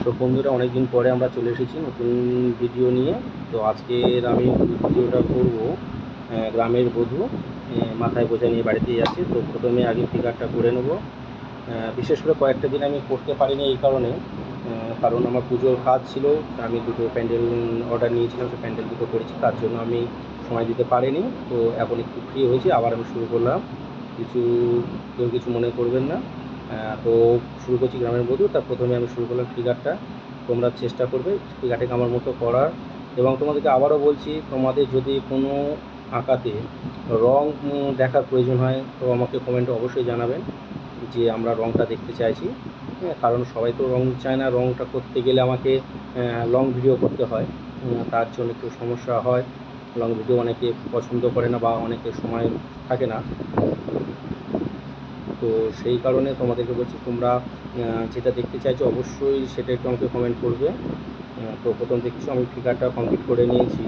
তো বন্ধুরা, অনেকদিন পরে আমরা চলে এসেছি নতুন ভিডিও নিয়ে। তো আজকের আমি ভিডিওটা করব গ্রামের বধূ মাথায় বোঝা নিয়ে বাড়িতে যাচ্ছে। তো প্রথমে আগে ফিগারটা করে নেব। বিশেষ করে কয়েকটা দিন আমি করতে পারিনি এই কারণে, কারণ আমার পুজোর কাজ ছিল। আমি দুটো প্যান্ডেল অর্ডার নিয়েছিলাম, সেই প্যান্ডেল দুটো করেছি, তার জন্য আমি সময় দিতে পারিনি। তো এখন একটু ফ্রি হয়েছি, আবার আমি শুরু করলাম। কেউ কিছু মনে করবেন না। তো শুরু করছি গ্রামের বধূ। তার প্রথমে আমি শুরু করলাম ফিগারটা। তোমরা চেষ্টা করবে ফিগারটাকে আমার মতো করার। এবং তোমাদেরকে আবারও বলছি, তোমাদের যদি কোনো আঁকাতে রং দেখার প্রয়োজন হয় তো আমাকে কমেন্টে অবশ্যই জানাবেন যে আমরা রংটা দেখতে চাইছি। হ্যাঁ, কারণ সবাই তো রং চায় না। রংটা করতে গেলে আমাকে লং ভিডিও করতে হয়, তার জন্য একটু সমস্যা হয়। লং ভিডিও অনেকে পছন্দ করে না বা অনেকের সময় থাকে না। তো সেই কারণে তোমাদেরকে বলছি, তোমরা যেটা দেখতে চাইছো অবশ্যই সেটা একটু আমাকে কমেন্ট করবে। তো প্রথম দেখছো আমি ফিগারটা কমপ্লিট করে নিয়েছি।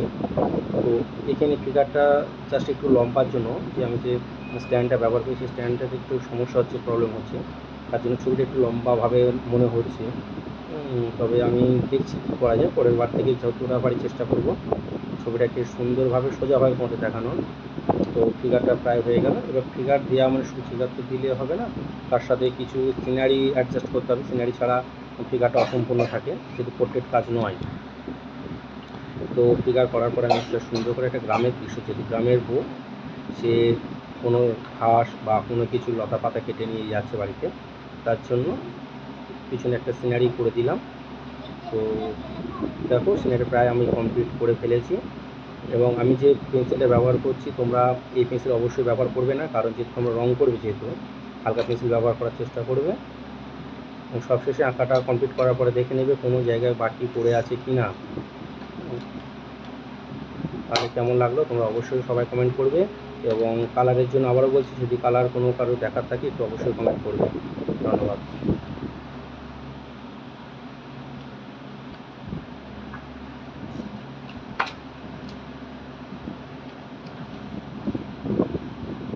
তো এখানে ফিগারটা জাস্ট একটু লম্বার জন্য যে আমি যে স্ট্যান্ডটা ব্যবহার করি, সেই স্ট্যান্ডটাতে একটু সমস্যা হচ্ছে, প্রবলেম হচ্ছে, তার জন্য ছবিটা একটু লম্বাভাবে মনে হচ্ছে। তবে আমি দেখছি কী করা যায়। পরের বার থেকে যতটা পারি চেষ্টা করব ছবিটাকে সুন্দরভাবে সোজাভাবে তোমাদের দেখানোর। তো ফিগারটা প্রায় হয়ে গেল। এবার ফিগার দেওয়া মানে শুধু ফিগার তো দিলে হবে না, তার সাথে কিছু সিনারি অ্যাডজাস্ট করতে হবে। সিনারি ছাড়া ফিগারটা অসম্পূর্ণ থাকে, যেহেতু পোর্ট্রেট কাজ নয়। তো ফিগার করার পরে আমি একটা সুন্দর করে একটা গ্রামের দৃশ্য, যেহেতু গ্রামের বউ, সে কোনো ঘাস বা কোনো কিছু লতা পাতা কেটে নিয়ে যাচ্ছে বাড়িতে, তার জন্য পিছনে একটা সিনারি করে দিলাম। তো দেখো, সিনারি প্রায় আমি কমপ্লিট করে ফেলেছি। এবং আমি যে পেন্সিলটা ব্যবহার করছি, তোমরা এই পেন্সিল অবশ্যই ব্যবহার করবে না, কারণ যেহেতু তোমরা রং করবে, যেহেতু হালকা পেন্সিল ব্যবহার করার চেষ্টা করবে। এবং সবশেষে আঁকাটা কমপ্লিট করার পরে দেখে নেবে কোনো জায়গায় বাকি পড়ে আছে কি না। তাহলে কেমন লাগলো তোমরা অবশ্যই সবাই কমেন্ট করবে। এবং কালারের জন্য আবারও বলছি, যদি কালার কোনো কারো দেখার থাকে একটু অবশ্যই কমেন্ট করবে। ধন্যবাদ।